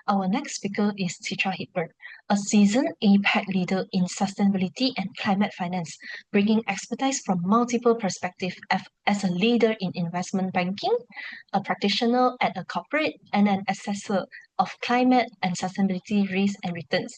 Our next speaker is Chitra Hepburn, a seasoned APAC leader in sustainability and climate finance, bringing expertise from multiple perspectives as a leader in investment banking, a practitioner at a corporate, and an assessor of climate and sustainability risks and returns.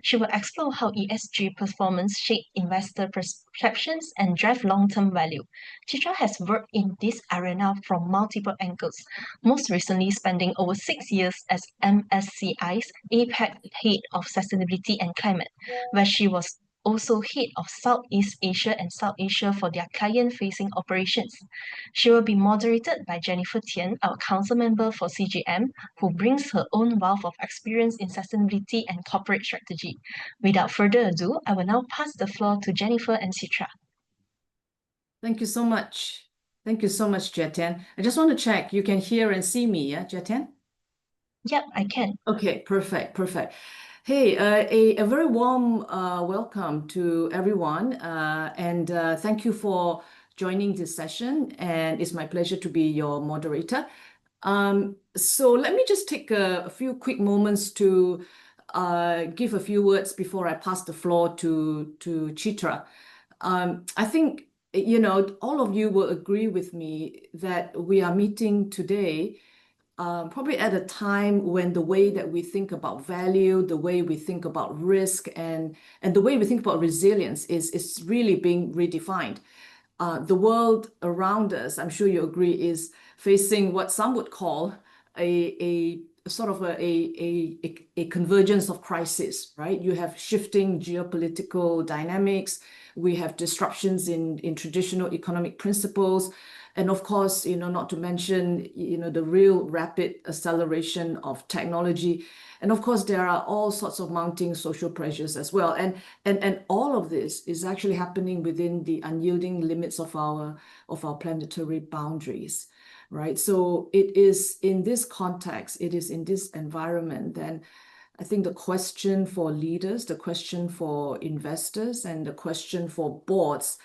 She will explore how ESG performance shape investor perceptions and drive long-term value. Chitra has worked in this arena from multiple angles, most recently spending over 6 years as MSCI's APAC Head of Sustainability and Climate, where she was also head of Southeast Asia and South Asia for their client-facing operations. She will be moderated by Jenifer Thien, our council member for CGM, who brings her own wealth of experience in sustainability and corporate strategy. Without further ado, I will now pass the floor to Jenifer and Chitra. Thank you so much. Thank you so much, Jetian. I just want to check, you can hear and see me, yeah, Jetian? Yep, I can. Okay, perfect. Hey, a very warm welcome to everyone, and thank you for joining this session, and it's my pleasure to be your moderator. So let me just take a few quick moments to give a few words before I pass the floor to Chitra. I think, you know, all of you will agree with me that we are meeting today probably at a time when the way that we think about value, the way we think about risk, and the way we think about resilience is really being redefined. The world around us, I'm sure you agree, is facing what some would call a sort of a convergence of crisis, right? You have shifting geopolitical dynamics, we have disruptions in traditional economic principles, and of course, you know, not to mention, you know, the real rapid acceleration of technology. And of course, there are all sorts of mounting social pressures as well. And all of this is actually happening within the unyielding limits of our planetary boundaries, right? So it is in this context, it is in this environment, then I think the question for leaders, the question for investors, and the question for boards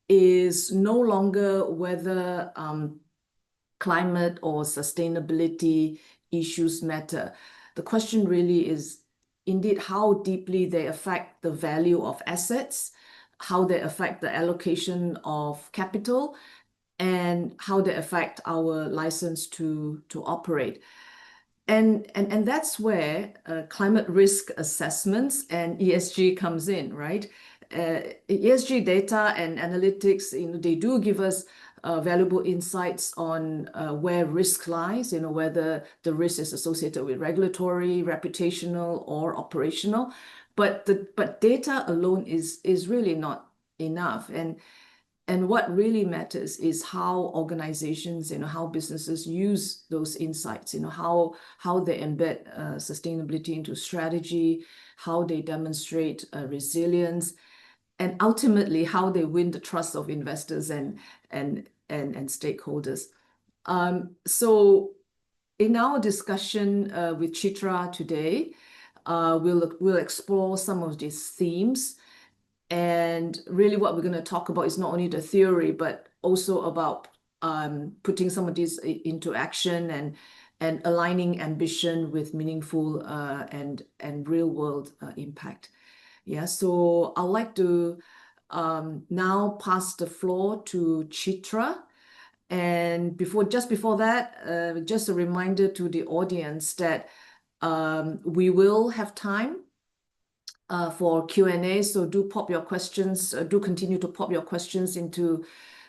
is no longer whether climate or sustainability issues matter. The question really is indeed how deeply they affect the value of assets, how they affect the allocation of capital, and how they affect our license to operate. And that's where climate risk assessments and ESG comes in, right? ESG data and analytics, you know, they do give us valuable insights on where risk lies, you know, whether the risk is associated with regulatory, reputational, or operational. But data alone is really not enough. And what really matters is how organizations, you know, how businesses use those insights, you know, how they embed sustainability into strategy, how they demonstrate resilience, and ultimately how they win the trust of investors and stakeholders. So in our discussion with Chitra today, we'll explore some of these themes. And really what we're going to talk about is not only the theory, but also about putting some of these into action and aligning ambition with meaningful and real world impact. Yeah, so I'd like to now pass the floor to Chitra. And just before that, just a reminder to the audience that we will have time for Q&A, so do pop your questions, do continue to pop your questions into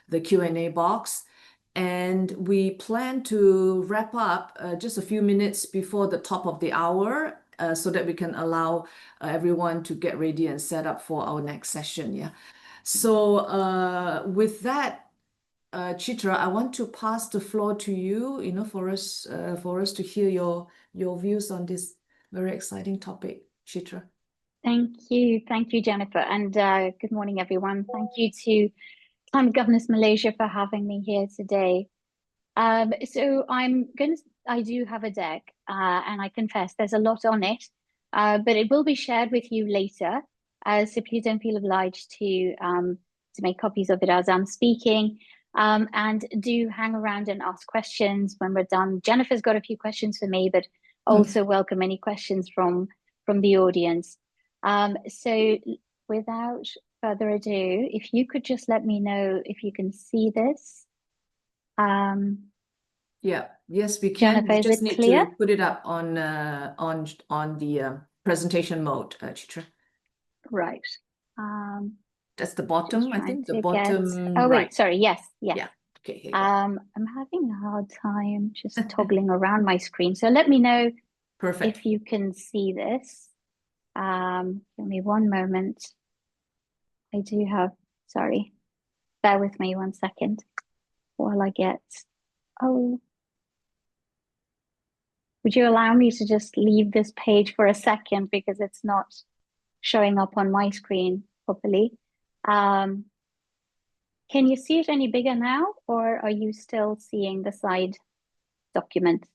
the Q&A box. And we plan to wrap up just a few minutes before the top of the hour so that we can allow everyone to get ready and set up for our next session. Yeah. So with that, Chitra, I want to pass the floor to you, you know, for us to hear your views on this very exciting topic, Chitra. Thank you, Jenifer, and good morning, everyone. Thank you to Climate Governance Malaysia for having me here today. So I do have a deck, and I confess there's a lot on it, but it will be shared with you later. So please don't feel obliged to make copies of it as I'm speaking, and do hang around and ask questions when we're done. Jennifer's got a few questions for me, but also welcome any questions from the audience. So without further ado, if you could just let me know if you can see this. Yeah, yes, we can. Jenifer, We is just it need clear? to put it up on the presentation mode, Chitra. Right. That's the bottom, Just I trying think, the to bottom Oh, right. wait, sorry. Yes. Yeah. Okay, here you go. I'm having a hard time just toggling around my screen. So let me know Perfect. if you can see this. Give me one moment. I do have, sorry, bear with me 1 second while I get, oh, would you allow me to just leave this page for a second because it's not showing up on my screen properly? Can you see it any bigger now, or are you still seeing the slide document?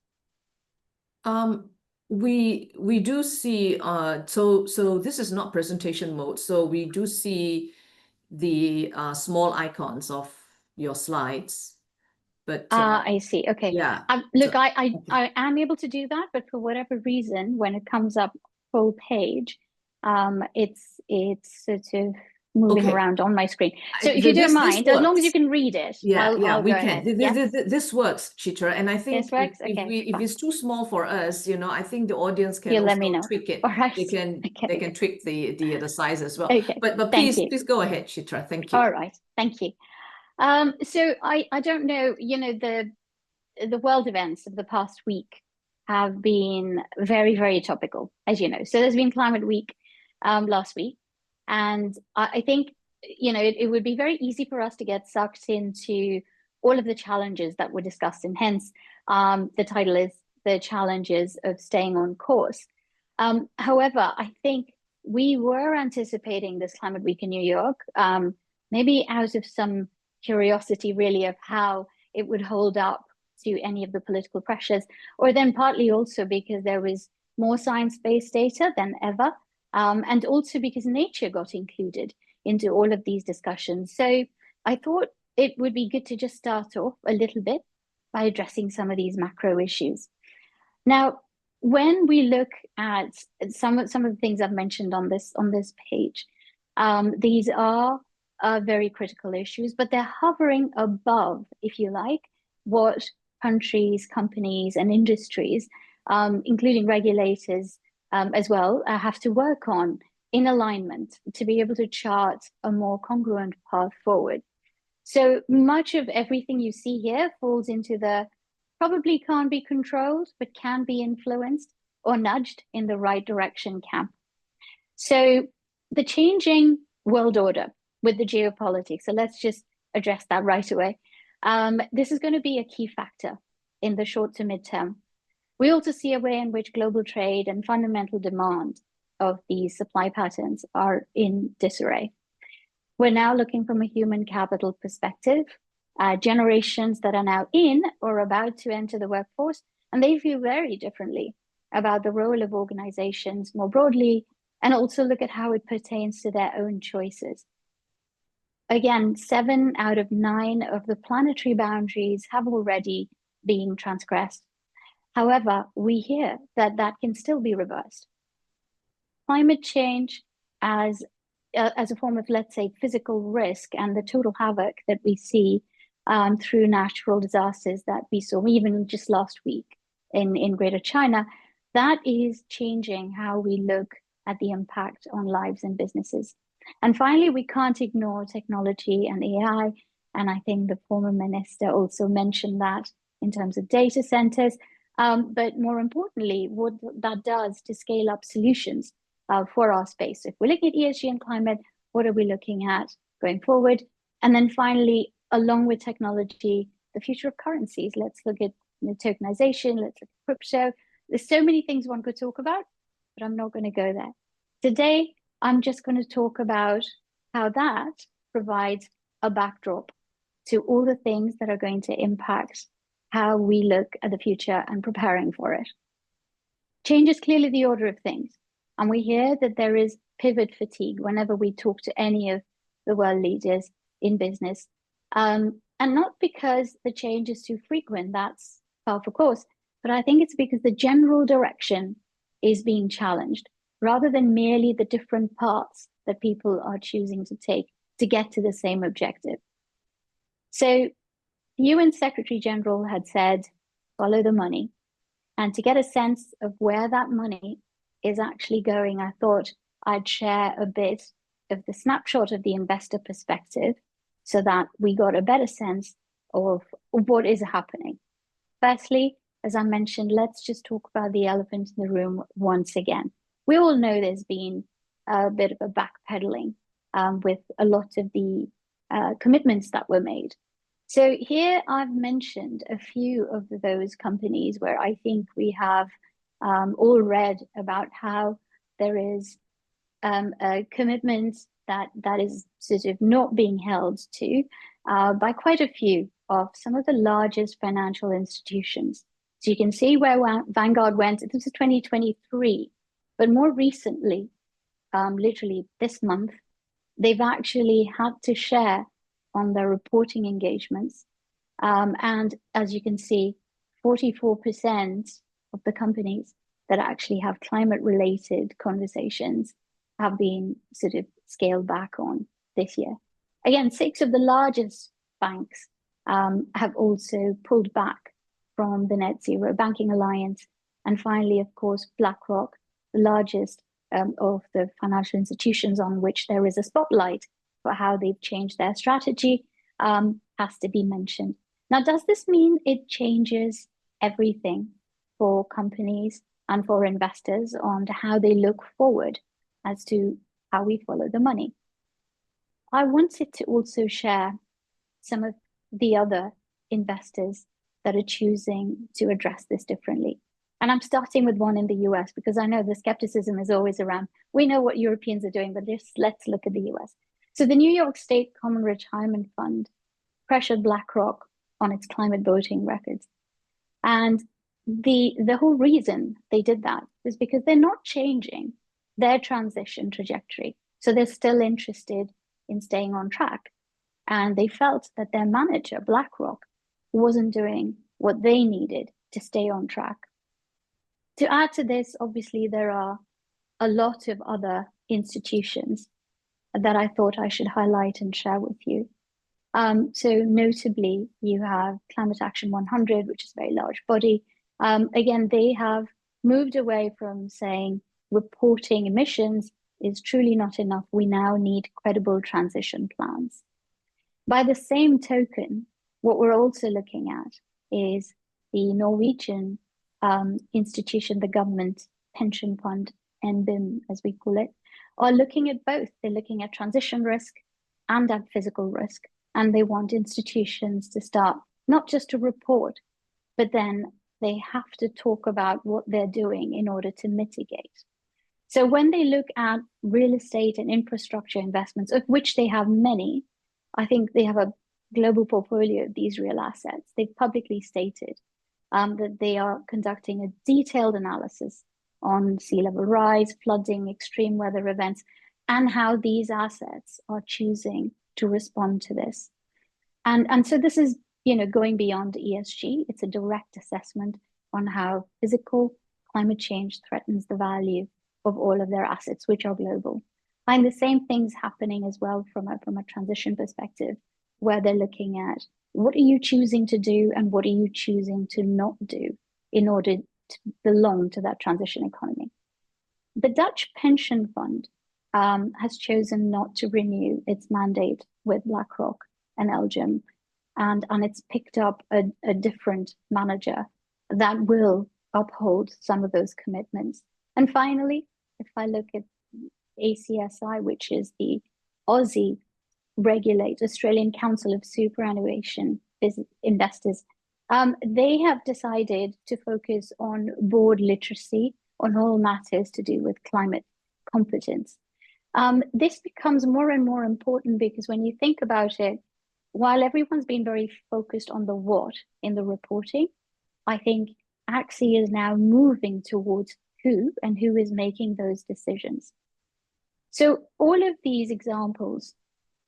We do see so this is not presentation mode, so we do see the small icons of your slides, but I see. Okay. yeah. Look, So, I am able to do that, but for whatever reason, when it comes up full page, it's sort of moving okay. around on my screen. So if you don't mind, as long as you can read it, Yeah, I'll we go can. ahead. Yeah, This works, Chitra, and I think this works. if Okay, if fine. it's too small for us, I think the audience can You let also me know. tweak it. All right. They can Okay. tweak the size as well. Okay. But Thank please you. go ahead, Chitra. Thank you. All right. Thank you. So I don't know, the world events of the past week have been very, very topical, as you know. So there's been Climate Week last week. And I think, it would be very easy for us to get sucked into all of the challenges that were discussed. And hence, the title is The Challenges of Staying on Course. However, I think we were anticipating this Climate Week in New York, maybe out of some curiosity, really, of how it would hold up to any of the political pressures, or then partly also because there was more science-based data than ever, and also because nature got included into all of these discussions. So I thought it would be good to just start off a little bit by addressing some of these macro issues. Now, when we look at some of the things I've mentioned on this page, these are very critical issues, but they're hovering above, if you like, what countries, companies, and industries, including regulators as well, have to work on in alignment to be able to chart a more congruent path forward. So much of everything you see here falls into the probably can't be controlled, but can be influenced or nudged in the right direction camp. So the changing world order with the geopolitics, so let's just address that right away. This is going to be a key factor in the short to midterm. We also see a way in which global trade and fundamental demand of these supply patterns are in disarray. We're now looking from a human capital perspective, generations that are now in or about to enter the workforce, and they feel very differently about the role of organizations more broadly, and also look at how it pertains to their own choices. Again, 7 out of 9 of the planetary boundaries have already been transgressed. However, we hear that can still be reversed. Climate change as a form of, let's say, physical risk and the total havoc that we see through natural disasters that we saw even just last week in Greater China, that is changing how we look at the impact on lives and businesses. And finally, we can't ignore technology and AI. And I think the former minister also mentioned that in terms of data centers. But more importantly, what that does to scale up solutions for our space. If we're looking at ESG and climate, what are we looking at going forward? And then finally, along with technology, the future of currencies. Let's look at tokenization, let's look at crypto. There's so many things one could talk about, but I'm not going to go there. Today, I'm just going to talk about how that provides a backdrop to all the things that are going to impact how we look at the future and preparing for it. Change is clearly the order of things. And we hear that there is pivot fatigue whenever we talk to any of the world leaders in business. And not because the change is too frequent, that's par for course, but I think it's because the general direction is being challenged rather than merely the different paths that people are choosing to take to get to the same objective. So the UN Secretary General had said, follow the money. And to get a sense of where that money is actually going, I thought I'd share a bit of the snapshot of the investor perspective so that we got a better sense of what is happening. Firstly, as I mentioned, let's just talk about the elephant in the room once again. We all know there's been a bit of a backpedaling with a lot of the commitments that were made. So here I've mentioned a few of those companies where I think we have all read about how there is a commitment that is sort of not being held to by quite a few of some of the largest financial institutions. So you can see where Vanguard went. This is 2023, but more recently, literally this month, they've actually had to share on their reporting engagements. And as you can see, 44% of the companies that actually have climate-related conversations have been sort of scaled back on this year. Again, 6 of the largest banks have also pulled back from the Net Zero Banking Alliance. And finally, of course, BlackRock, the largest of the financial institutions on which there is a spotlight for how they've changed their strategy, has to be mentioned. Now, does this mean it changes everything for companies and for investors on how they look forward as to how we follow the money? I wanted to also share some of the other investors that are choosing to address this differently. And I'm starting with one in the US because I know the skepticism is always around. We know what Europeans are doing, but let's look at the US. So the New York State Common Retirement Fund pressured BlackRock on its climate voting records. And the whole reason they did that is because they're not changing their transition trajectory. So they're still interested in staying on track. And they felt that their manager, BlackRock, wasn't doing what they needed to stay on track. To add to this, obviously, there are a lot of other institutions that I thought I should highlight and share with you. So notably, you have Climate Action 100, which is a very large body. Again, they have moved away from saying reporting emissions is truly not enough. We now need credible transition plans. By the same token, what we're also looking at is the Norwegian institution, the government pension fund, NBIM, as we call it, are looking at both. They're looking at transition risk and at physical risk. And they want institutions to start not just to report, but then they have to talk about what they're doing in order to mitigate. So when they look at real estate and infrastructure investments, of which they have many, I think they have a global portfolio of these real assets. They've publicly stated that they are conducting a detailed analysis on sea level rise, flooding, extreme weather events, and how these assets are choosing to respond to this. And so this is, going beyond ESG. It's a direct assessment on how physical climate change threatens the value of all of their assets, which are global. And the same things happening as well from a transition perspective, where they're looking at what are you choosing to do and what are you choosing to not do in order to belong to that transition economy. The Dutch pension fund has chosen not to renew its mandate with BlackRock and LGIM, and it's picked up a different manager that will uphold some of those commitments. And finally, if I look at ACSI, which is the Aussie regulator, Australian Council of Superannuation Investors, they have decided to focus on board literacy on all matters to do with climate competence. This becomes more and more important because when you think about it, while everyone's been very focused on the what in the reporting, I think AXI is now moving towards who and who is making those decisions. So all of these examples,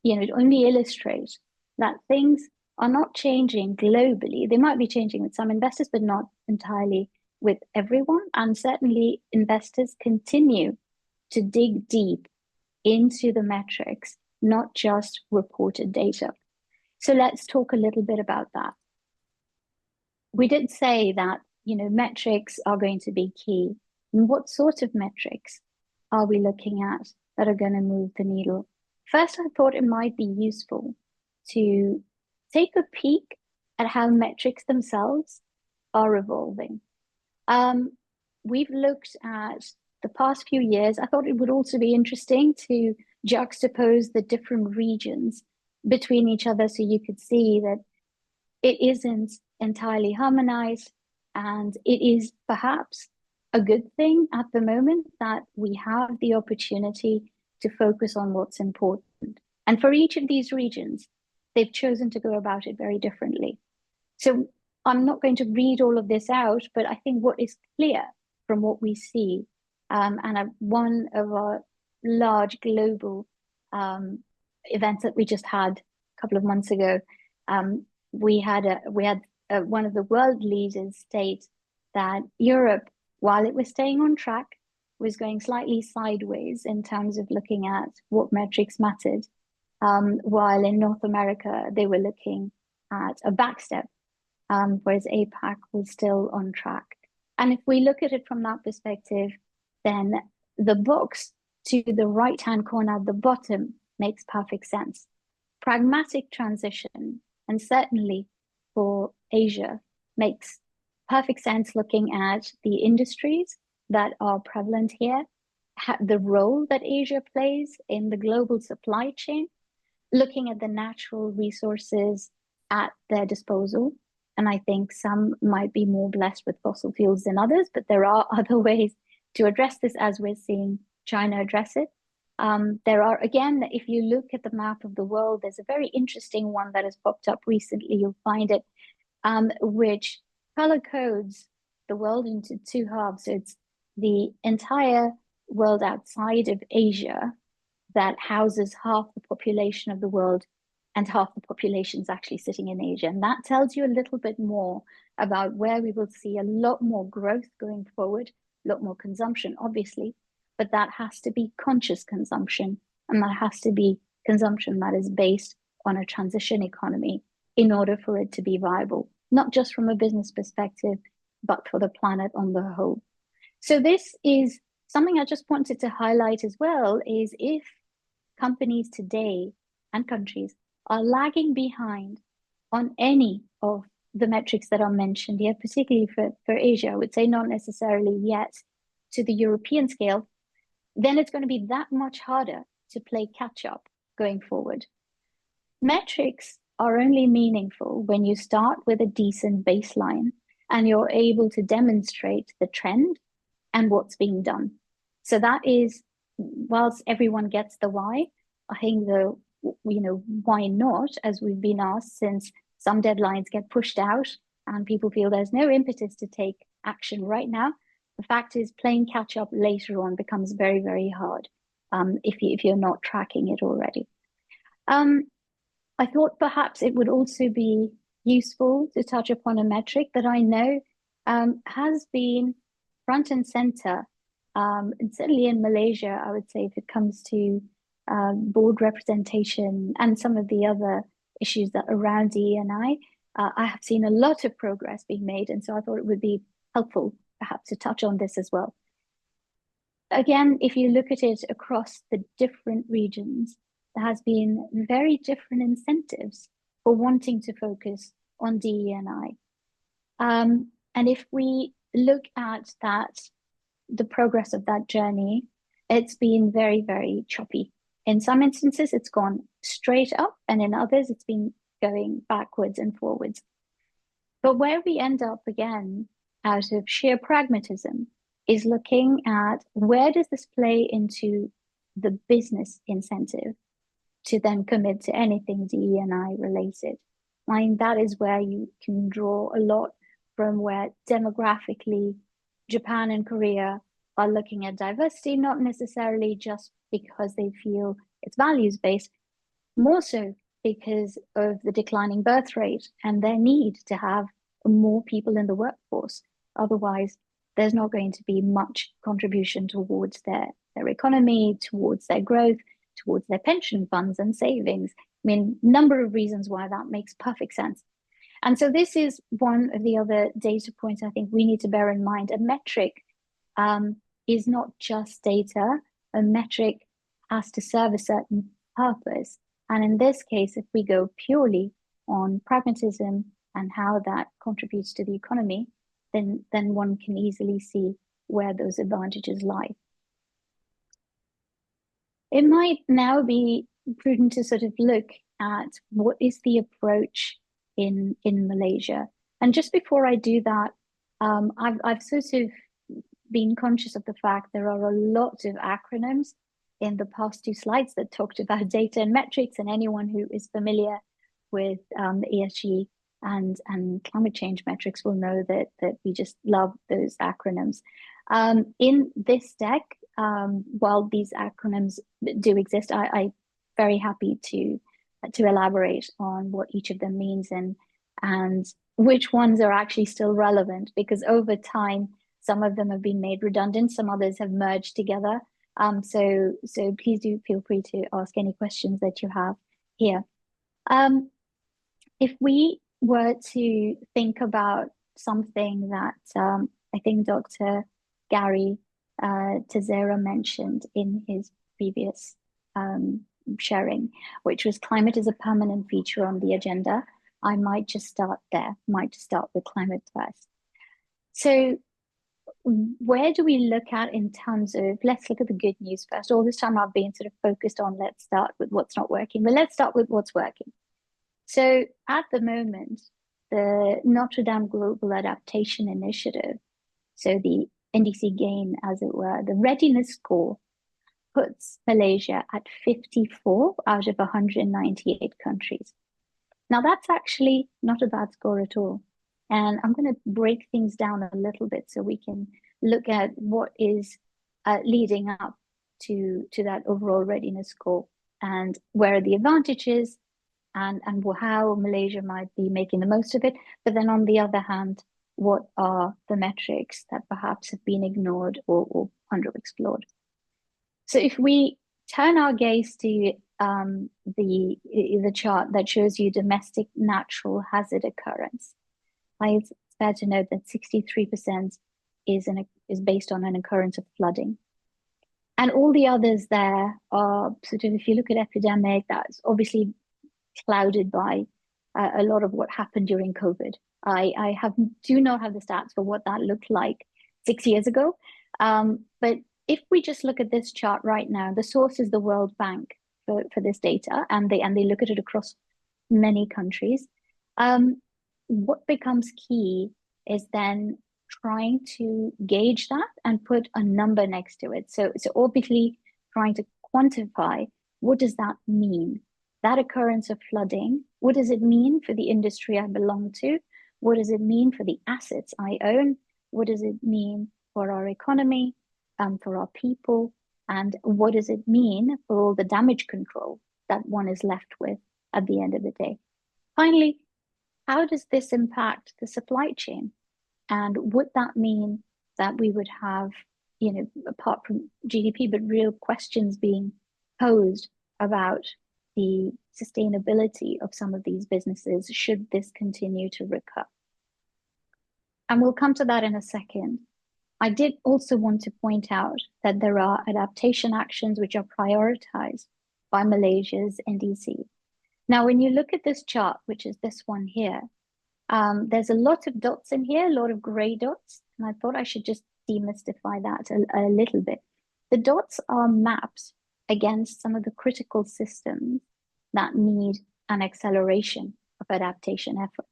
only illustrate that things are not changing globally. They might be changing with some investors, but not entirely with everyone. And certainly investors continue to dig deep into the metrics, not just reported data. So let's talk a little bit about that. We did say that, metrics are going to be key. And what sort of metrics are we looking at that are going to move the needle? First, I thought it might be useful to take a peek at how metrics themselves are evolving. We've looked at the past few years. I thought it would also be interesting to juxtapose the different regions between each other so you could see that it isn't entirely harmonized, and it is perhaps a good thing at the moment that we have the opportunity to focus on what's important. And for each of these regions, they've chosen to go about it very differently. So I'm not going to read all of this out, but I think what is clear from what we see, and one of our large global events that we just had a couple of months ago, we had one of the world leaders state that Europe, while it was staying on track, was going slightly sideways in terms of looking at what metrics mattered, while in North America, they were looking at a backstep, whereas APAC was still on track. And if we look at it from that perspective, then the box to the right-hand corner at the bottom makes perfect sense. Pragmatic transition, and certainly for Asia, makes perfect sense looking at the industries that are prevalent here, the role that Asia plays in the global supply chain, looking at the natural resources at their disposal. And I think some might be more blessed with fossil fuels than others, but there are other ways to address this as we're seeing China address it. There are, again, if you look at the map of the world, there's a very interesting one that has popped up recently. You'll find it, which color codes the world into two halves. So it's the entire world outside of Asia that houses half the population of the world, and half the population is actually sitting in Asia. And that tells you a little bit more about where we will see a lot more growth going forward, a lot more consumption, obviously, but that has to be conscious consumption, and that has to be consumption that is based on a transition economy in order for it to be viable, not just from a business perspective, but for the planet on the whole. So this is something I just wanted to highlight as well, is if companies today and countries are lagging behind on any of the metrics that are mentioned here, particularly for Asia, I would say not necessarily yet to the European scale, then it's going to be that much harder to play catch up going forward. Metrics are only meaningful when you start with a decent baseline and you're able to demonstrate the trend and what's being done. So that is, whilst everyone gets the why, I think the, why not, as we've been asked, since some deadlines get pushed out and people feel there's no impetus to take action right now, the fact is playing catch up later on becomes very, very hard if you're not tracking it already. I thought perhaps it would also be useful to touch upon a metric that I know has been front and center, and certainly in Malaysia, I would say, if it comes to board representation and some of the other issues that around DE&I, I have seen a lot of progress being made, and so I thought it would be helpful perhaps to touch on this as well. Again, if you look at it across the different regions, there has been very different incentives for wanting to focus on DE&I. And if we look at that, the progress of that journey, it's been very, very choppy. In some instances, it's gone straight up, and in others, it's been going backwards and forwards. But where we end up again, out of sheer pragmatism, is looking at where does this play into the business incentive to then commit to anything DE&I related. I mean, that is where you can draw a lot from where demographically Japan and Korea are looking at diversity, not necessarily just because they feel it's values-based, more so because of the declining birth rate and their need to have more people in the workforce. Otherwise, there's not going to be much contribution towards their economy, towards their growth, towards their pension funds and savings. I mean, number of reasons why that makes perfect sense. And so this is one of the other data points I think we need to bear in mind. A metric is not just data. A metric has to serve a certain purpose. And in this case, if we go purely on pragmatism and how that contributes to the economy, then one can easily see where those advantages lie. It might now be prudent to sort of look at what is the approach in Malaysia. And just before I do that, I've sort of been conscious of the fact there are a lot of acronyms in the past two slides that talked about data and metrics, and anyone who is familiar with the ESG and climate change metrics will know that we just love those acronyms. In this deck, while these acronyms do exist, I'm very happy to elaborate on what each of them means and which ones are actually still relevant, because over time, some of them have been made redundant, some others have merged together. So please do feel free to ask any questions that you have here. If we were to think about something that I think Dr. Gary Tezera mentioned in his previous sharing, which was climate is a permanent feature on the agenda, I might just start there, might just start with climate first. So where do we look at in terms of, let's look at the good news first. All this time I've been sort of focused on let's start with what's not working, but let's start with what's working. So at the moment, the Notre Dame Global Adaptation Initiative, so the NDC GAIN, as it were, the readiness score puts Malaysia at 54 out of 198 countries. Now that's actually not a bad score at all. And I'm going to break things down a little bit so we can look at what is leading up to that overall readiness score and where are the advantages and how Malaysia might be making the most of it. But then on the other hand, what are the metrics that perhaps have been ignored or underexplored? So if we turn our gaze to the chart that shows you domestic natural hazard occurrence, it's fair to note that 63% is based on an occurrence of flooding. And all the others there are sort of, if you look at epidemic, that's obviously clouded by a lot of what happened during COVID. I do not have the stats for what that looked like 6 years ago. But if we just look at this chart right now, the source is the World Bank for this data, and they look at it across many countries. What becomes key is then trying to gauge that and put a number next to it. So obviously trying to quantify, what does that mean? That occurrence of flooding, what does it mean for the industry I belong to? What does it mean for the assets I own? What does it mean for our economy, for our people? And what does it mean for all the damage control that one is left with at the end of the day? Finally, how does this impact the supply chain? And would that mean that we would have, apart from GDP, but real questions being posed about the sustainability of some of these businesses should this continue to recur? And we'll come to that in a second. I did also want to point out that there are adaptation actions which are prioritized by Malaysia's NDC. Now, when you look at this chart, which is this one here, there's a lot of dots in here, a lot of gray dots, and I thought I should just demystify that a little bit. The dots are maps against some of the critical systems that need an acceleration of adaptation efforts.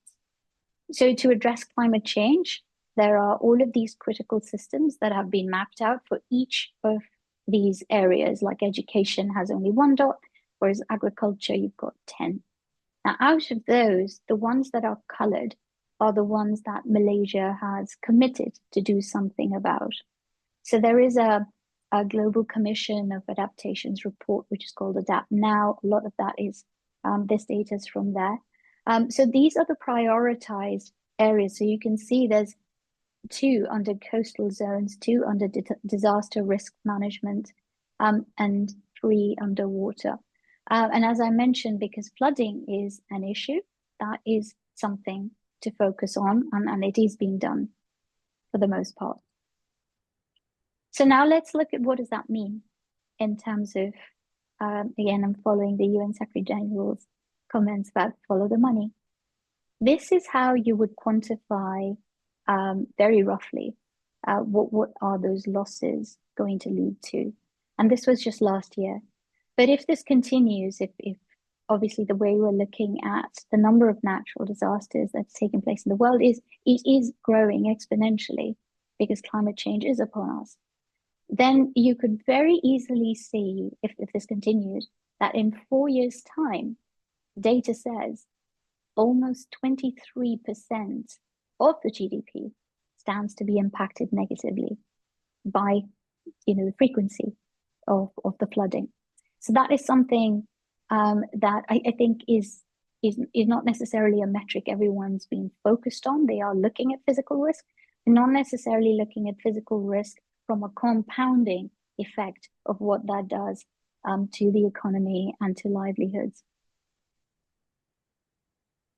So to address climate change, there are all of these critical systems that have been mapped out for each of these areas. Like education has only one dot, whereas agriculture, you've got 10. Now, out of those, the ones that are colored are the ones that Malaysia has committed to do something about. So there is a Global Commission of Adaptations report, which is called Adapt Now. A lot of that is This data is from there. So these are the prioritized areas. So you can see there's 2 under coastal zones, 2 under disaster risk management, and 3 underwater. And as I mentioned, because flooding is an issue, that is something to focus on, and it is being done for the most part. So now let's look at what does that mean in terms of, again, I'm following the UN Secretary General's comments about follow the money. This is how you would quantify very roughly what are those losses going to lead to. And this was just last year. But if this continues, if obviously the way we're looking at the number of natural disasters that's taken place in the world it is growing exponentially because climate change is upon us, then you could very easily see, if this continues, that in 4 years' time, data says almost 23% of the GDP stands to be impacted negatively by the frequency of the flooding. So that is something that I think is not necessarily a metric everyone's been focused on. They are looking at physical risk, and not necessarily looking at physical risk from a compounding effect of what that does to the economy and to livelihoods.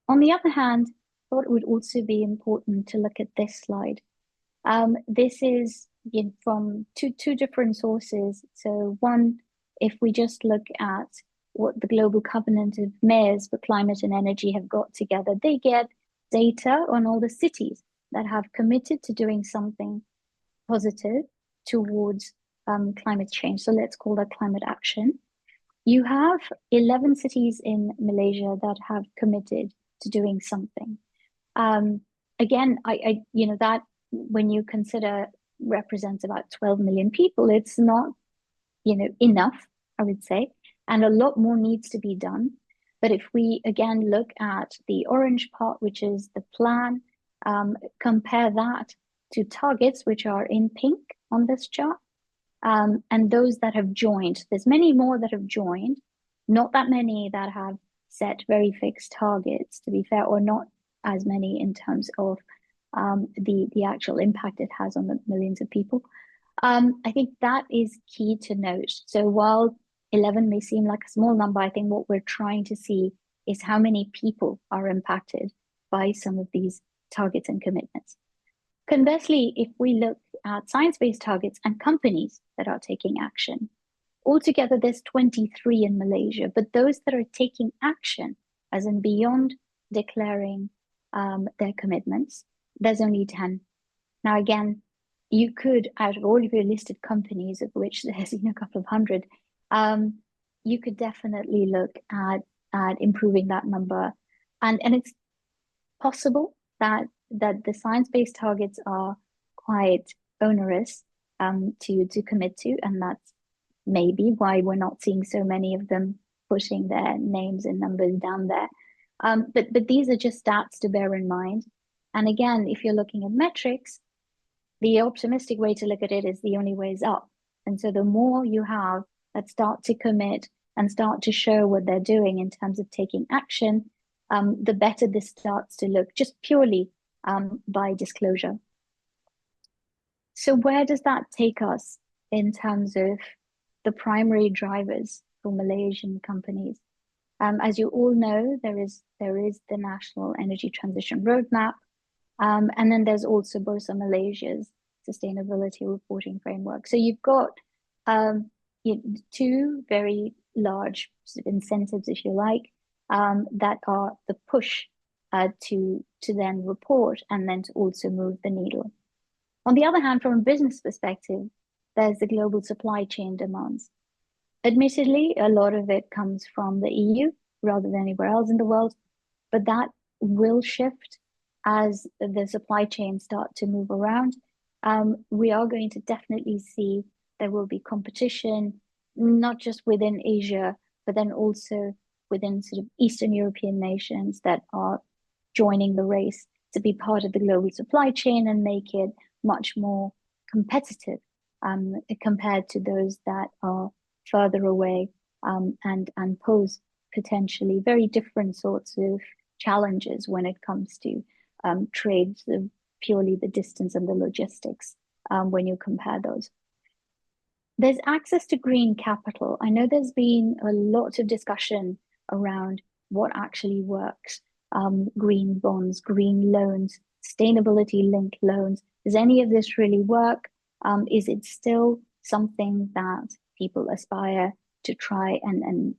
On the other hand, I thought it would also be important to look at this slide. This is from two different sources. So one, if we just look at what the Global Covenant of Mayors for Climate and Energy have got together, they get data on all the cities that have committed to doing something positive towards climate change. So let's call that climate action. You have 11 cities in Malaysia that have committed to doing something. Again, that when you consider represents about 12 million people, it's not, enough, I would say, and a lot more needs to be done. But if we again look at the orange part, which is the plan, compare that to targets, which are in pink on this chart, and those that have joined, there's many more that have joined, not that many that have set very fixed targets, to be fair, or not as many in terms of the actual impact it has on the millions of people. I think that is key to note. So while 11 may seem like a small number, I think what we're trying to see is how many people are impacted by some of these targets and commitments. Conversely, if we look at science-based targets and companies that are taking action, altogether there's 23 in Malaysia, but those that are taking action, as in beyond declaring their commitments, there's only 10. Now, again, you could, out of all of your listed companies, of which there's a couple of hundred, you could definitely look at improving that number. And it's possible that the science-based targets are quite onerous to commit to, and that's maybe why we're not seeing so many of them putting their names and numbers down there. But these are just stats to bear in mind. And again, if you're looking at metrics, the optimistic way to look at it is the only way is up. And so the more you have that start to commit and start to show what they're doing in terms of taking action, the better this starts to look, just purely by disclosure. So where does that take us in terms of the primary drivers for Malaysian companies? As you all know, there is the National Energy Transition Roadmap, and then there's also Bursa Malaysia's Sustainability Reporting Framework. So you've got two very large sort of incentives, if you like, that are the push to then report and then to also move the needle. On the other hand, from a business perspective, there's the global supply chain demands. Admittedly, a lot of it comes from the EU rather than anywhere else in the world, but that will shift as the supply chains start to move around. We are going to definitely see there will be competition, not just within Asia, but then also within sort of Eastern European nations that are joining the race to be part of the global supply chain and make it much more competitive compared to those that are further away and pose potentially very different sorts of challenges when it comes to trade, purely the distance and the logistics when you compare those. There's access to green capital. I know there's been a lot of discussion around what actually works. Green bonds, green loans, sustainability-linked loans. Does any of this really work? Is it still something that people aspire to try and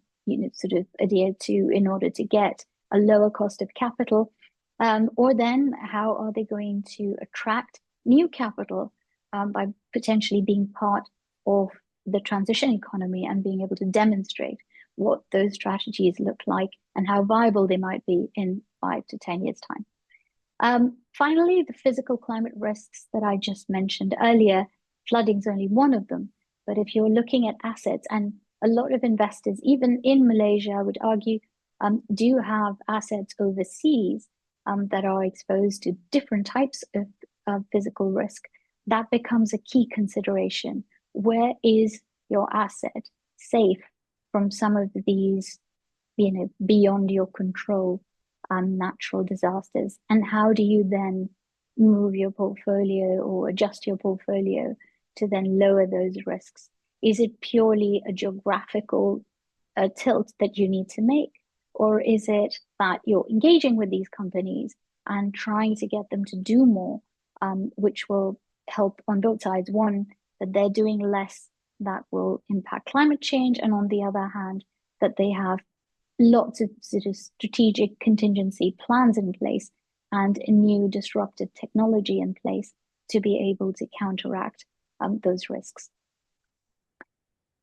sort of adhere to in order to get a lower cost of capital? Or then how are they going to attract new capital by potentially being part of the transition economy and being able to demonstrate what those strategies look like and how viable they might be in 5 to 10 years' time. Finally, the physical climate risks that I just mentioned earlier, flooding is only one of them. But if you're looking at assets, and a lot of investors, even in Malaysia, I would argue, do have assets overseas that are exposed to different types of physical risk, that becomes a key consideration. Where is your asset safe from some of these, beyond your control natural disasters? And how do you then move your portfolio or adjust your portfolio to then lower those risks? Is it purely a geographical tilt that you need to make? Or is it that you're engaging with these companies and trying to get them to do more, which will help on both sides? One, that they're doing less that will impact climate change, and on the other hand, that they have lots of sort of strategic contingency plans in place and a new disruptive technology in place to be able to counteract those risks.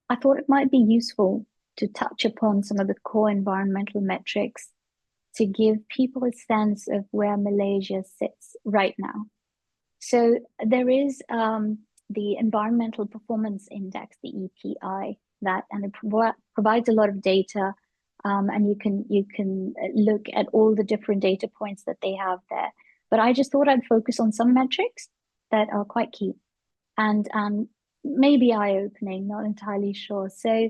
I thought it might be useful to touch upon some of the core environmental metrics to give people a sense of where Malaysia sits right now. So there is the Environmental Performance Index, the EPI, and it provides a lot of data, and you can look at all the different data points that they have there. But I just thought I'd focus on some metrics that are quite key and maybe eye-opening, not entirely sure. So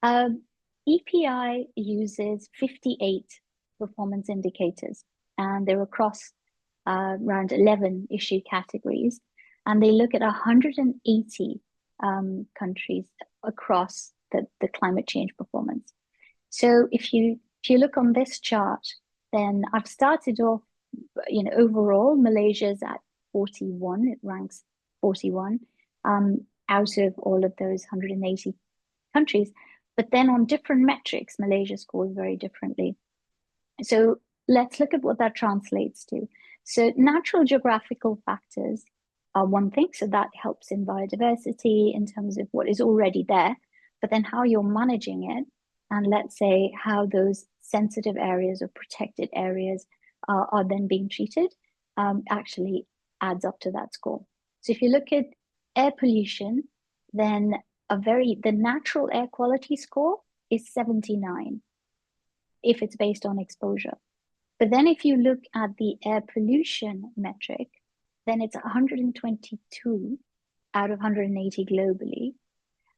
EPI uses 58 performance indicators, and they're across around 11 issue categories. And they look at 180 countries across the climate change performance. So if you look on this chart, then I've started off, overall, Malaysia's at 41. It ranks 41 out of all of those 180 countries. But then on different metrics, Malaysia scores very differently. So let's look at what that translates to. So natural geographical factors are one thing, so that helps in biodiversity in terms of what is already there, but then how you're managing it, and let's say how those sensitive areas or protected areas are then being treated, actually adds up to that score. So if you look at air pollution, then the natural air quality score is 79 if it's based on exposure. But then if you look at the air pollution metric, then it's 122 out of 180 globally.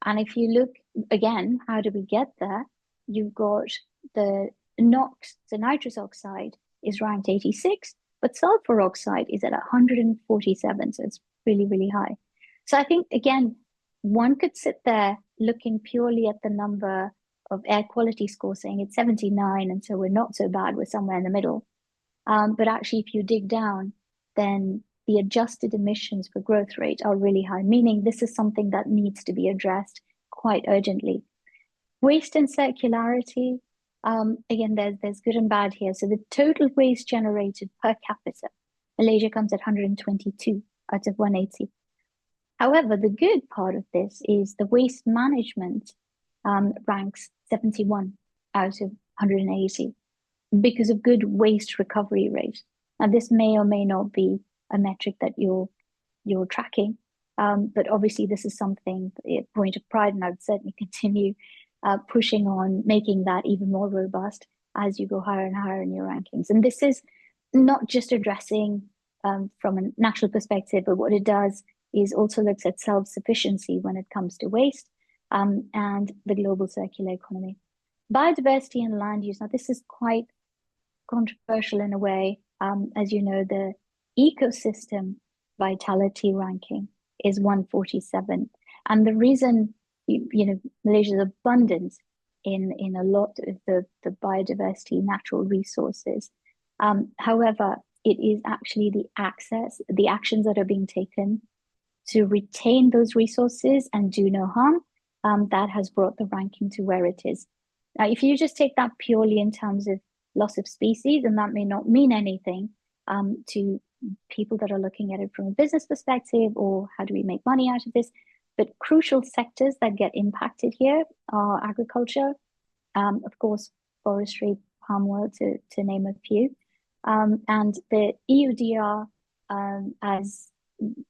And if you look again, how do we get there? You've got the NOx, the nitrous oxide is ranked 86, but sulfur oxide is at 147. So it's really, really high. So I think, again, one could sit there looking purely at the number of air quality score, saying it's 79, and so we're not so bad, we're somewhere in the middle. But actually, if you dig down, then the adjusted emissions for growth rate are really high, meaning this is something that needs to be addressed quite urgently. Waste and circularity, again, there's good and bad here. So the total waste generated per capita, Malaysia comes at 122 out of 180. However, the good part of this is the waste management ranks 71 out of 180 because of good waste recovery rate. Now, this may or may not be a metric that you're tracking, but obviously this is something, a point of pride, and I would certainly continue pushing on making that even more robust as you go higher and higher in your rankings. And this is not just addressing from a national perspective, but what it does is also looks at self-sufficiency when it comes to waste and the global circular economy. Biodiversity and land use. Now, this is quite controversial in a way. As you know, the ecosystem vitality ranking is 147. And the reason, Malaysia's abundant in a lot of the biodiversity, natural resources. However, it is actually the actions that are being taken to retain those resources and do no harm, that has brought the ranking to where it is. Now, if you just take that purely in terms of loss of species, and that may not mean anything to people that are looking at it from a business perspective, or how do we make money out of this? But crucial sectors that get impacted here are agriculture, of course, forestry, palm oil, to name a few. And the EUDR, as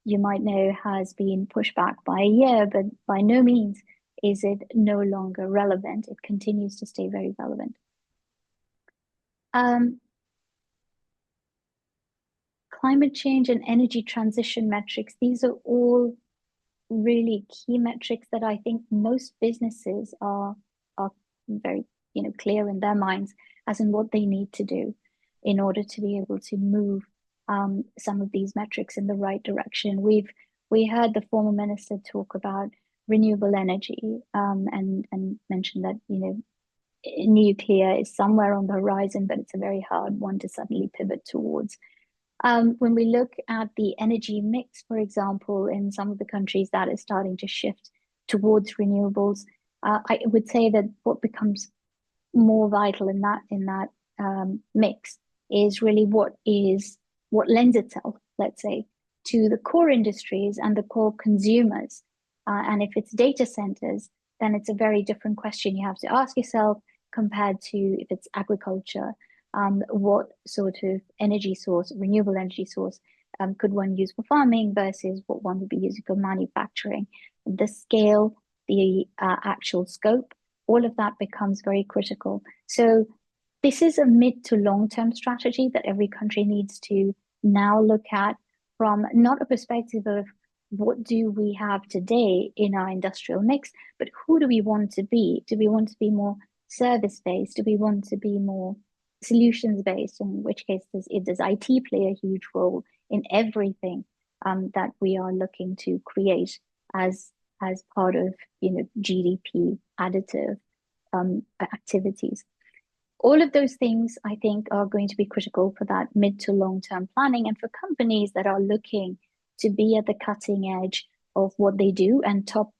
you might know, has been pushed back by a year, but by no means is it no longer relevant. It continues to stay very relevant. Climate change and energy transition metrics, these are all really key metrics that I think most businesses are very clear in their minds as in what they need to do in order to be able to move some of these metrics in the right direction. We heard the former minister talk about renewable energy and mention that nuclear is somewhere on the horizon, but it's a very hard one to suddenly pivot towards. When we look at the energy mix, for example, in some of the countries that is starting to shift towards renewables, I would say that what becomes more vital in that mix is really what lends itself, let's say, to the core industries and the core consumers. And if it's data centers, then it's a very different question you have to ask yourself compared to if it's agriculture. What sort of energy source, renewable energy source, could one use for farming versus what one would be using for manufacturing? The scale, the actual scope, all of that becomes very critical. So this is a mid to long-term strategy that every country needs to now look at from not a perspective of what do we have today in our industrial mix, but who do we want to be? Do we want to be more service-based? Do we want to be more solutions-based? In which case, does IT play a huge role in everything that we are looking to create as part of GDP additive activities? All of those things, I think, are going to be critical for that mid to long-term planning, and for companies that are looking to be at the cutting edge of what they do and top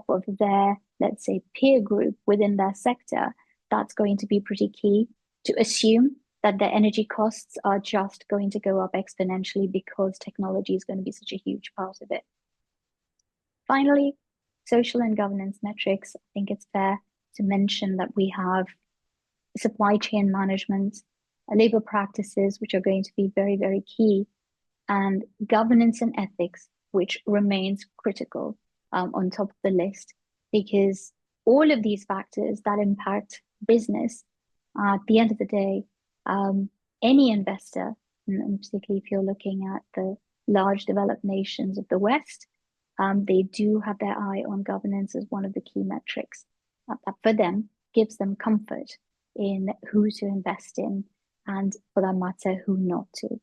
of their, let's say, peer group within their sector. That's going to be pretty key, to assume that the energy costs are just going to go up exponentially because technology is going to be such a huge part of it. Finally, social and governance metrics. I think it's fair to mention that we have supply chain management, labor practices, which are going to be very, very key, and governance and ethics, which remains critical on top of the list, because all of these factors that impact business, at the end of the day, any investor, and particularly if you're looking at the large developed nations of the West, they do have their eye on governance as one of the key metrics. That for them gives them comfort in who to invest in, and for that matter, who not to.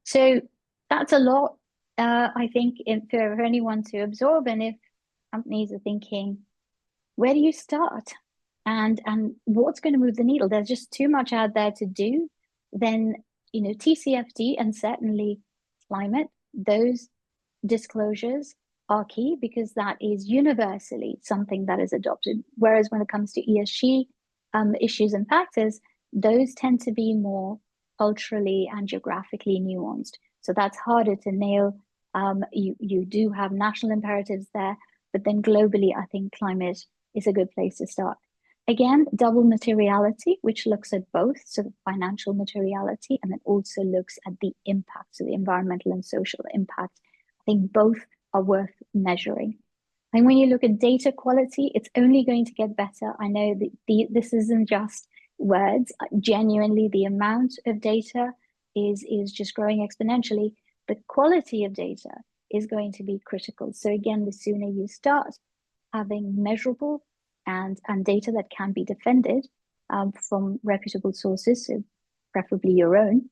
So that's a lot, I think, for anyone to absorb. And if companies are thinking, where do you start? And what's going to move the needle? There's just too much out there to do. Then, TCFD and certainly climate, those disclosures are key, because that is universally something that is adopted. Whereas when it comes to ESG issues and factors, those tend to be more culturally and geographically nuanced. So that's harder to nail. You do have national imperatives there, but then globally, I think climate is a good place to start. Again, double materiality, which looks at both, so the financial materiality, and then also looks at the impact, so the environmental and social impact. I think both are worth measuring. And when you look at data quality, it's only going to get better. I know that this isn't just words. Genuinely, the amount of data is just growing exponentially. The quality of data is going to be critical. So again, the sooner you start having measurable and data that can be defended from reputable sources, so preferably your own,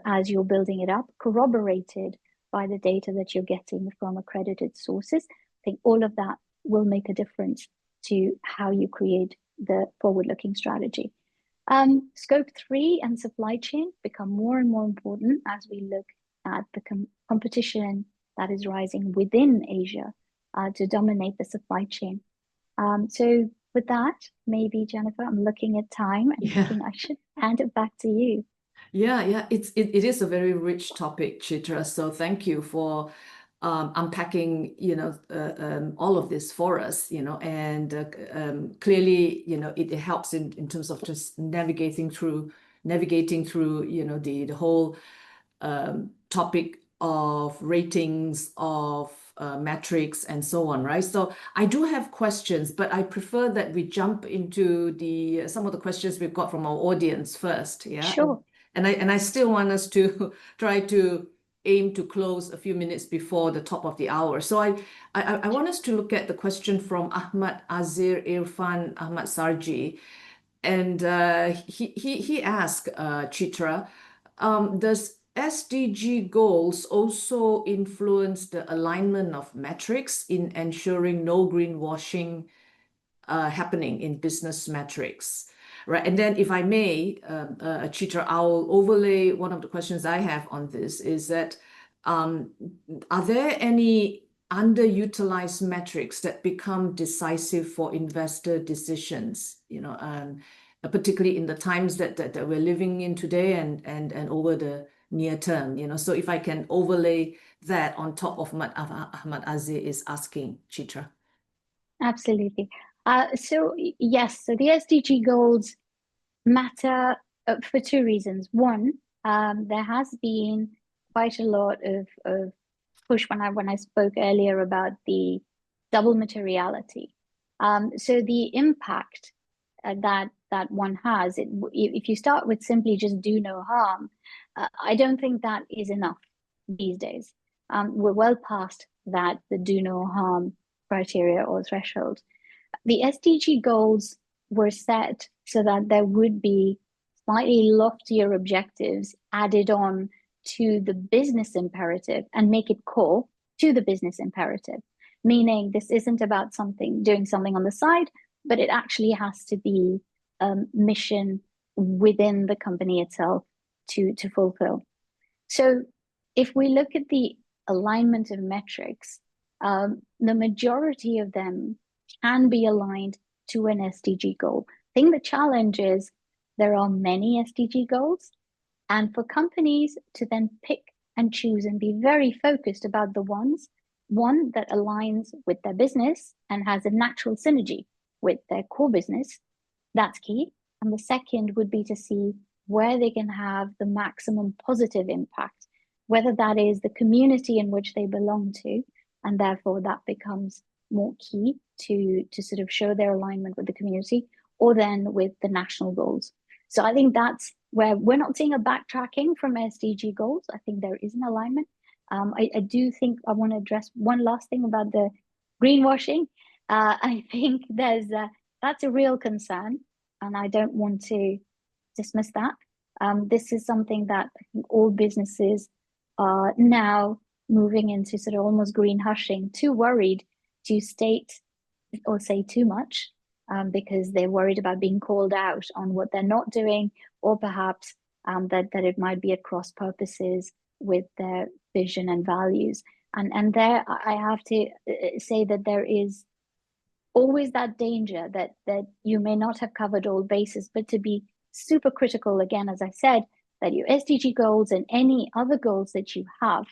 as you're building it up, corroborated by the data that you're getting from accredited sources. I think all of that will make a difference to how you create the forward-looking strategy. Scope 3 and supply chain become more and more important as we look at the competition that is rising within Asia to dominate the supply chain. So with that, maybe Jenifer, I'm looking at time and thinking I should hand it back to you. Yeah, it is a very rich topic, Chitra. So thank you for unpacking, all of this for us, and clearly, it helps in terms of just navigating through, the whole topic of ratings, of metrics, and so on, right? So I do have questions, but I prefer that we jump into some of the questions we've got from our audience first. Yeah. Sure. And I still want us to try to aim to close a few minutes before the top of the hour. So I want us to look at the question from Ahmad Azir Irfan Ahmad Sarji. And he asked, Chitra, does SDG goals also influence the alignment of metrics in ensuring no greenwashing happening in business metrics? Right. And then if I may, Chitra, I'll overlay one of the questions I have on this is that, are there any underutilized metrics that become decisive for investor decisions, particularly in the times that we're living in today and over the near term, so if I can overlay that on top of what Ahmad Azir is asking, Chitra. Absolutely. So yes, so the SDG goals matter for two reasons. One, there has been quite a lot of push when I spoke earlier about the double materiality. So the impact that one has, if you start with simply just do no harm, I don't think that is enough these days. We're well past that, the do no harm criteria or threshold. The SDG goals were set so that there would be slightly loftier objectives added on to the business imperative and make it core to the business imperative. Meaning this isn't about doing something on the side, but it actually has to be a mission within the company itself to fulfill. So if we look at the alignment of metrics, the majority of them can be aligned to an SDG goal. I think the challenge is there are many SDG goals, and for companies to then pick and choose and be very focused about the one that aligns with their business and has a natural synergy with their core business, that's key. And the second would be to see where they can have the maximum positive impact, whether that is the community in which they belong to, and therefore that becomes more key to sort of show their alignment with the community, or then with the national goals. So I think that's where we're not seeing a backtracking from SDG goals. I think there is an alignment. I do think I want to address one last thing about the greenwashing. I think that's a real concern, and I don't want to dismiss that. This is something that I think all businesses are now moving into sort of almost green hushing, too worried to state or say too much because they're worried about being called out on what they're not doing, or perhaps that it might be at cross purposes with their vision and values. And there I have to say that there is always that danger that you may not have covered all bases, but to be super critical, again, as I said, that your SDG goals and any other goals that you have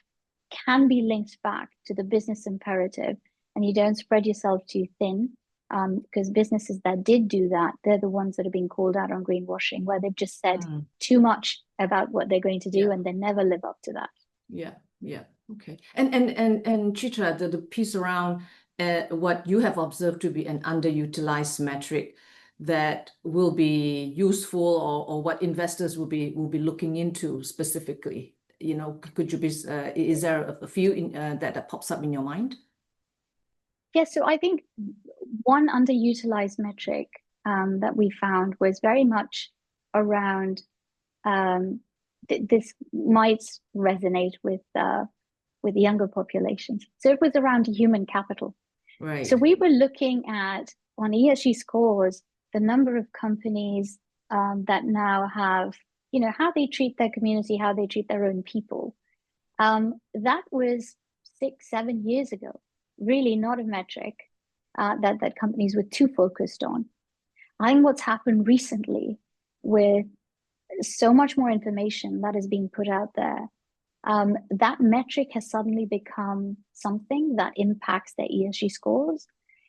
can be linked back to the business imperative, and you don't spread yourself too thin, because businesses that did do that, they're the ones that are being called out on greenwashing, where they've just said too much about what they're going to do and they never live up to that. Yeah. Okay. And Chitra, the piece around what you have observed to be an underutilized metric that will be useful, or what investors will be looking into specifically. Could you be? Is there a few that pops up in your mind? Yes, so I think one underutilized metric that we found was very much around this might resonate with younger populations. So it was around human capital. Right. So we were looking at on ESG scores the number of companies that now have, how they treat their community, how they treat their own people. That was 6-7 years ago. Really not a metric that companies were too focused on. I think what's happened recently with so much more information that is being put out there, that metric has suddenly become something that impacts their ESG scores.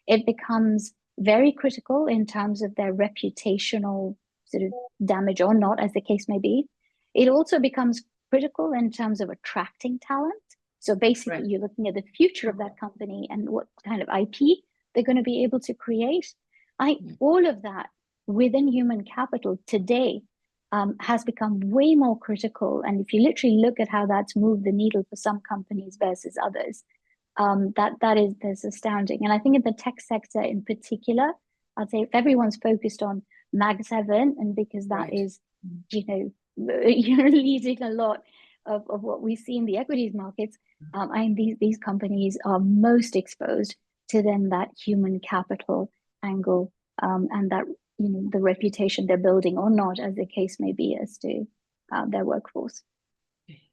It becomes very critical in terms of their reputational sort of damage or not, as the case may be. It also becomes critical in terms of attracting talent. So basically, Right. you're looking at the future of that company and what kind of IP they're going to be able to create. I think all of that within human capital today has become way more critical. And if you literally look at how that's moved the needle for some companies versus others, that's astounding. And I think in the tech sector in particular, I'd say if everyone's focused on Mag 7, and because that Right. is, leading a lot of what we see in the equities markets, I think these companies are most exposed to then that human capital angle and that the reputation they're building or not, as the case may be, as to their workforce.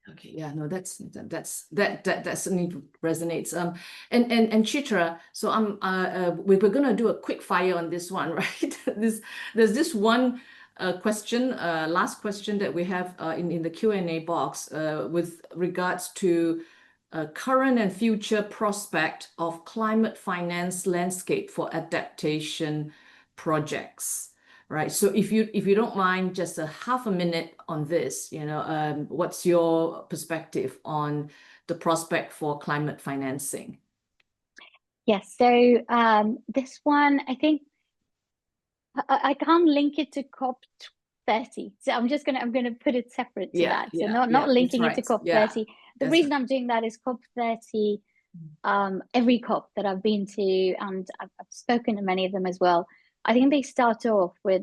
Okay, yeah, no, that certainly resonates. And Chitra, so we're gonna do a quick fire on this one, right? There's this one question, last question that we have in the Q&A box with regards to current and future prospect of climate finance landscape for adaptation projects. Right. So if you don't mind, just a half a minute on this, what's your perspective on the prospect for climate financing? Yes. So this one, I think I can't link it to COP30. So I'm gonna put it separate to that. So not linking it to COP30. The reason I'm doing that is COP30. Every COP that I've been to, and I've spoken to many of them as well, I think they start off with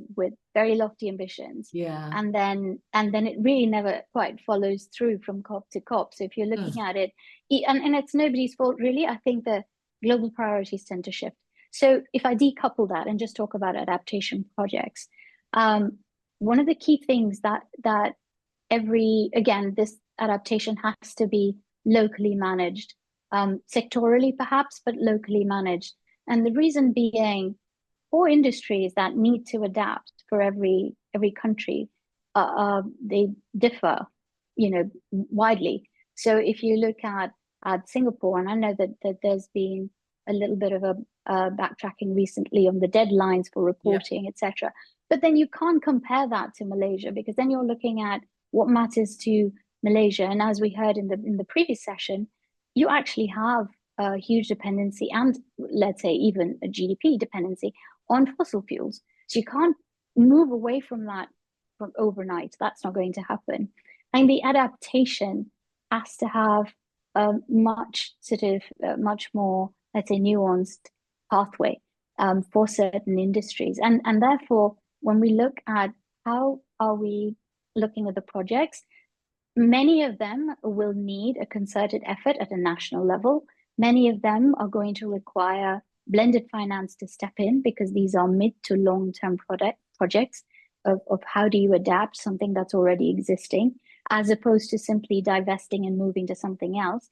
very lofty ambitions, and then it really never quite follows through from COP to COP. So if you're looking at it, and it's nobody's fault really, I think the global priorities tend to shift. So if I decouple that and just talk about adaptation projects, one of the key things that this adaptation has to be locally managed, sectorally perhaps, but locally managed. And the reason being, for industries that need to adapt for every country, they differ, widely. So if you look at Singapore, and I know that there's been a little bit of a backtracking recently on the deadlines for reporting, etc. But then you can't compare that to Malaysia, because then you're looking at what matters to Malaysia. And as we heard in the previous session, you actually have a huge dependency, and let's say even a GDP dependency on fossil fuels. So you can't move away from that from overnight. That's not going to happen. And the adaptation has to have a much more, let's say, nuanced pathway for certain industries. And therefore, when we look at how are we looking at the projects, many of them will need a concerted effort at a national level. Many of them are going to require blended finance to step in, because these are mid to long-term projects of how do you adapt something that's already existing, as opposed to simply divesting and moving to something else,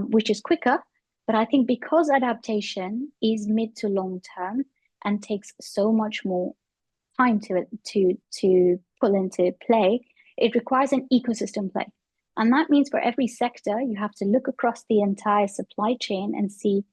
which is quicker. But I think because adaptation is mid to long-term and takes so much more time to pull into play, it requires an ecosystem play. And that means for every sector, you have to look across the entire supply chain and see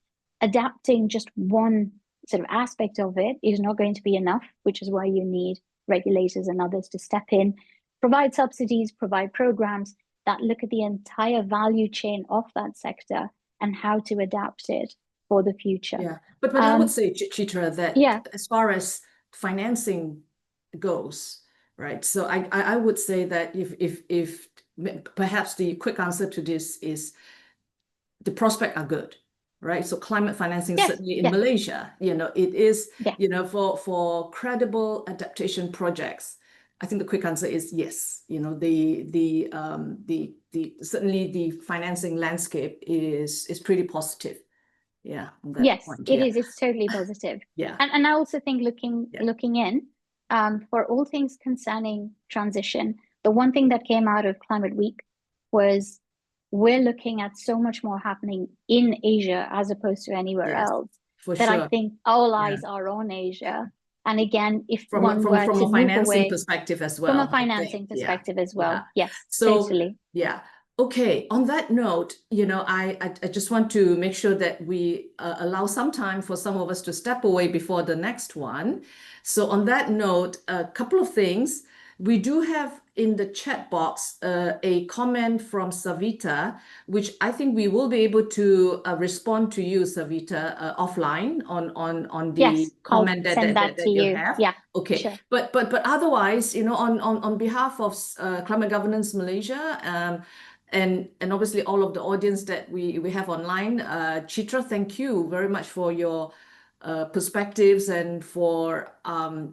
adapting just one sort of aspect of it is not going to be enough, which is why you need regulators and others to step in, provide subsidies, provide programs that look at the entire value chain of that sector and how to adapt it for the future. Yeah, but I would say, Chitra, that as far as financing goes, right? So I would say that if perhaps the quick answer to this is the prospects are good, right? So climate financing, Yes, certainly in yes. Malaysia, it is, Yeah. for credible adaptation projects. I think the quick answer is yes. Certainly the financing landscape is pretty positive. Yeah, on that Yes, point. it is. It's totally positive. Yeah. And I also think looking in, for all things concerning transition, the one thing that came out of Climate Week was we're looking at so much more happening in Asia as opposed to anywhere else. For that sure. I think all eyes are on Asia. And again, if From one were a to move financing away perspective as well. from a financing perspective as well. Yes, So, totally. Yeah. Okay. On that note, I just want to make sure that we allow some time for some of us to step away before the next one. So on that note, a couple of things. We do have in the chat box a comment from Savita, which I think we will be able to respond to you, Savita, offline on the comment that you have. Yeah. Okay. Sure. But otherwise, on behalf of Climate Governance Malaysia, and obviously all of the audience that we have online, Chitra, thank you very much for your perspectives and for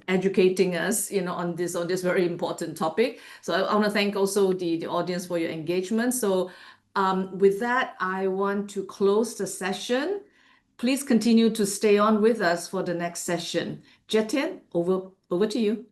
educating us, on this very important topic. So I want to thank also the audience for your engagement. So with that, I want to close the session. Please continue to stay on with us for the next session. Jetian, over to you.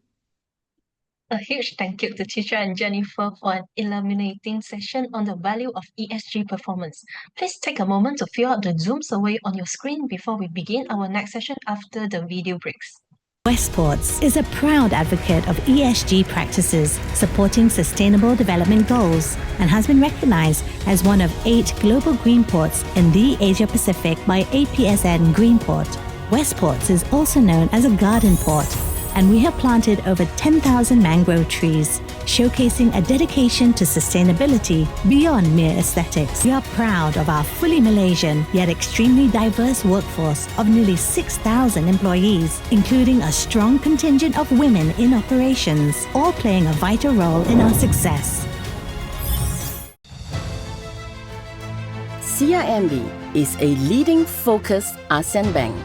A huge thank you to Chitra and Jenifer for an illuminating session on the value of ESG performance. Please take a moment to fill out the Zoom survey on your screen before we begin our next session after the video breaks. Westports is a proud advocate of ESG practices, supporting sustainable development goals, and has been recognized as one of 8 global green ports in the Asia Pacific by APSN Greenport. Westports is also known as a garden port, and we have planted over 10,000 mangrove trees, showcasing a dedication to sustainability beyond mere aesthetics. We are proud of our fully Malaysian yet extremely diverse workforce of nearly 6,000 employees, including a strong contingent of women in operations, all playing a vital role in our success. CIMB is a leading focused ASEAN bank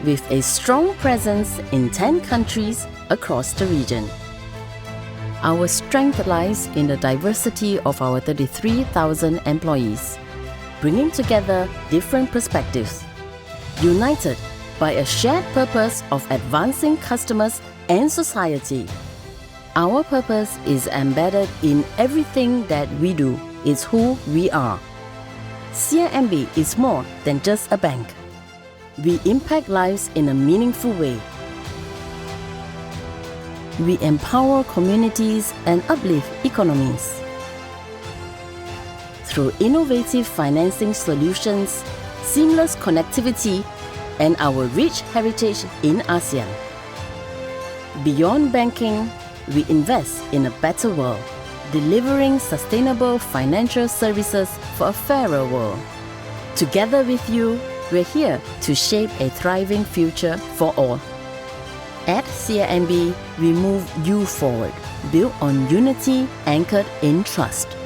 with a strong presence in 10 countries across the region. Our strength lies in the diversity of our 33,000 employees, bringing together different perspectives, united by a shared purpose of advancing customers and society. Our purpose is embedded in everything that we do. It's who we are. CIMB is more than just a bank. We impact lives in a meaningful way. We empower communities and uplift economies. Through innovative financing solutions, seamless connectivity, and our rich heritage in ASEAN. Beyond banking, we invest in a better world, delivering sustainable financial services for a fairer world. Together with you, we're here to shape a thriving future for all. At CIMB, we move you forward, built on unity anchored in trust.